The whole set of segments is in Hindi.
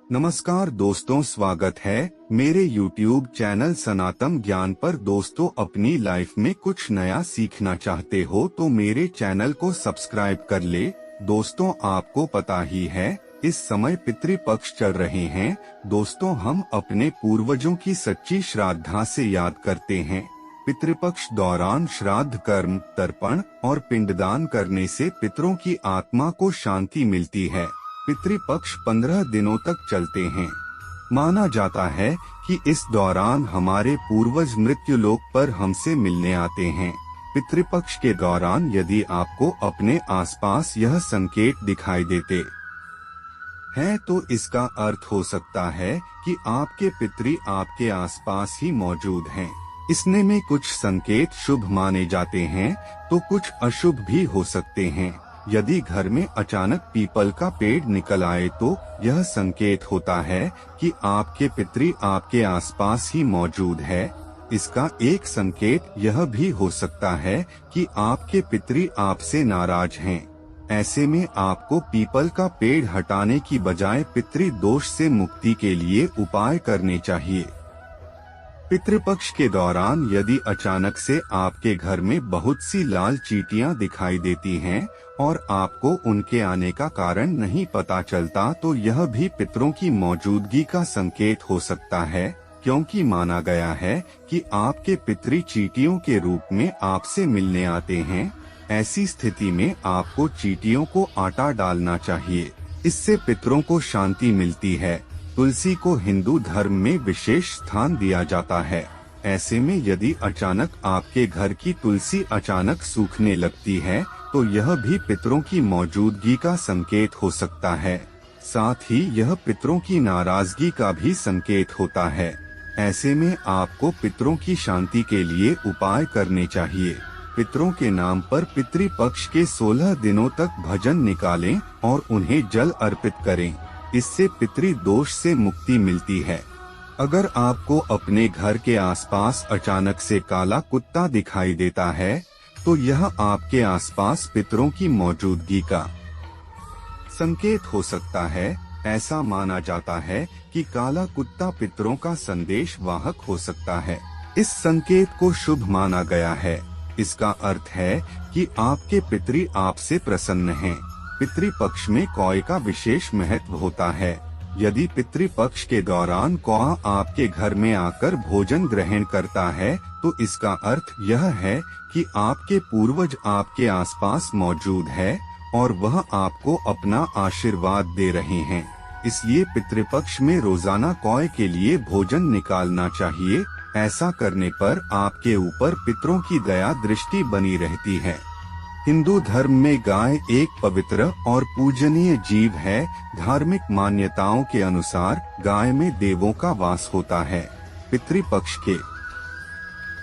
नमस्कार दोस्तों, स्वागत है मेरे YouTube चैनल सनातन ज्ञान पर। दोस्तों, अपनी लाइफ में कुछ नया सीखना चाहते हो तो मेरे चैनल को सब्सक्राइब कर ले। दोस्तों, आपको पता ही है इस समय पितृपक्ष चल रहे हैं। दोस्तों, हम अपने पूर्वजों की सच्ची श्रद्धा से याद करते हैं। पितृपक्ष दौरान श्राद्ध कर्म, तर्पण और पिंडदान करने से पितरों की आत्मा को शांति मिलती है। पितृपक्ष 15 दिनों तक चलते हैं। माना जाता है कि इस दौरान हमारे पूर्वज मृत्यु लोक पर हमसे मिलने आते हैं। पितृपक्ष के दौरान यदि आपको अपने आसपास यह संकेत दिखाई देते हैं तो इसका अर्थ हो सकता है कि आपके पितृ आपके आसपास ही मौजूद हैं। इसने में कुछ संकेत शुभ माने जाते हैं तो कुछ अशुभ भी हो सकते हैं। यदि घर में अचानक पीपल का पेड़ निकल आए तो यह संकेत होता है कि आपके पितृ आपके आसपास ही मौजूद है। इसका एक संकेत यह भी हो सकता है कि आपके पितृ आपसे नाराज हैं। ऐसे में आपको पीपल का पेड़ हटाने की बजाय पितृ दोष से मुक्ति के लिए उपाय करने चाहिए। पितृपक्ष के दौरान यदि अचानक से आपके घर में बहुत सी लाल चींटियां दिखाई देती हैं और आपको उनके आने का कारण नहीं पता चलता तो यह भी पितरों की मौजूदगी का संकेत हो सकता है, क्योंकि माना गया है कि आपके पितृ चींटियों के रूप में आपसे मिलने आते हैं। ऐसी स्थिति में आपको चींटियों को आटा डालना चाहिए, इससे पितरों को शांति मिलती है। तुलसी को हिंदू धर्म में विशेष स्थान दिया जाता है। ऐसे में यदि अचानक आपके घर की तुलसी अचानक सूखने लगती है तो यह भी पितरों की मौजूदगी का संकेत हो सकता है। साथ ही यह पितरों की नाराजगी का भी संकेत होता है। ऐसे में आपको पितरों की शांति के लिए उपाय करने चाहिए। पितरों के नाम पर पितृपक्ष के 16 दिनों तक भजन निकालें और उन्हें जल अर्पित करें। इससे पितृ दोष से मुक्ति मिलती है। अगर आपको अपने घर के आसपास अचानक से काला कुत्ता दिखाई देता है तो यह आपके आसपास पितरों की मौजूदगी का संकेत हो सकता है। ऐसा माना जाता है कि काला कुत्ता पितरों का संदेश वाहक हो सकता है। इस संकेत को शुभ माना गया है। इसका अर्थ है कि आपके पितृ आपसे प्रसन्न हैं। पितृपक्ष में कौए का विशेष महत्व होता है। यदि पितृपक्ष के दौरान कौआ आपके घर में आकर भोजन ग्रहण करता है तो इसका अर्थ यह है कि आपके पूर्वज आपके आसपास मौजूद है और वह आपको अपना आशीर्वाद दे रहे हैं। इसलिए पितृपक्ष में रोजाना कौए के लिए भोजन निकालना चाहिए। ऐसा करने पर आपके ऊपर पितरों की दया दृष्टि बनी रहती है। हिंदू धर्म में गाय एक पवित्र और पूजनीय जीव है। धार्मिक मान्यताओं के अनुसार गाय में देवों का वास होता है। पितृपक्ष के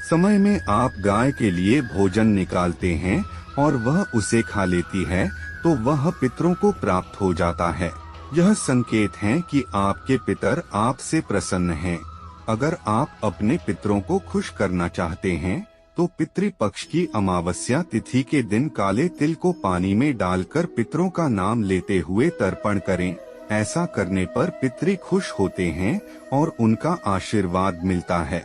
समय में आप गाय के लिए भोजन निकालते हैं और वह उसे खा लेती है तो वह पितरों को प्राप्त हो जाता है। यह संकेत है कि आपके पितर आपसे प्रसन्न हैं। अगर आप अपने पितरों को खुश करना चाहते हैं तो पितृपक्ष की अमावस्या तिथि के दिन काले तिल को पानी में डालकर पितरों का नाम लेते हुए तर्पण करें। ऐसा करने पर पितृ खुश होते हैं और उनका आशीर्वाद मिलता है।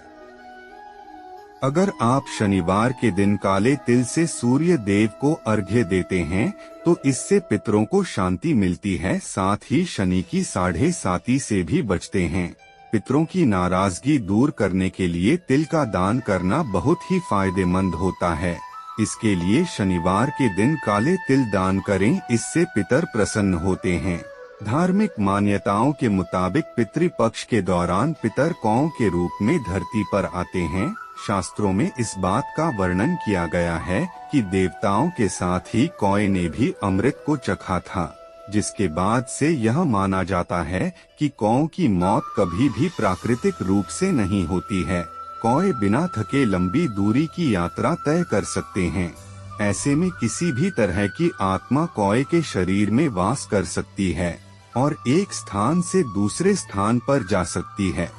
अगर आप शनिवार के दिन काले तिल से सूर्य देव को अर्घ्य देते हैं तो इससे पितरों को शांति मिलती है। साथ ही शनि की 7.5 से भी बचते हैं। पितरों की नाराजगी दूर करने के लिए तिल का दान करना बहुत ही फायदेमंद होता है। इसके लिए शनिवार के दिन काले तिल दान करें, इससे पितर प्रसन्न होते हैं। धार्मिक मान्यताओं के मुताबिक पितृपक्ष के दौरान पितर कौओं के रूप में धरती पर आते हैं। शास्त्रों में इस बात का वर्णन किया गया है कि देवताओं के साथ ही कौए ने भी अमृत को चखा था, जिसके बाद से यह माना जाता है कि कौओं की मौत कभी भी प्राकृतिक रूप से नहीं होती है। कौए बिना थके लंबी दूरी की यात्रा तय कर सकते हैं। ऐसे में किसी भी तरह की आत्मा कौए के शरीर में वास कर सकती है और एक स्थान से दूसरे स्थान पर जा सकती है।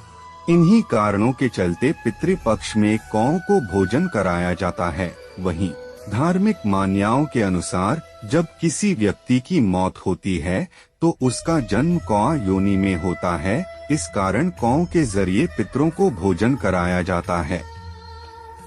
इन्हीं कारणों के चलते पितृपक्ष में कौओं को भोजन कराया जाता है। वहीं धार्मिक मान्यताओं के अनुसार जब किसी व्यक्ति की मौत होती है तो उसका जन्म कौआ योनि में होता है। इस कारण कौओं के जरिए पितरों को भोजन कराया जाता है।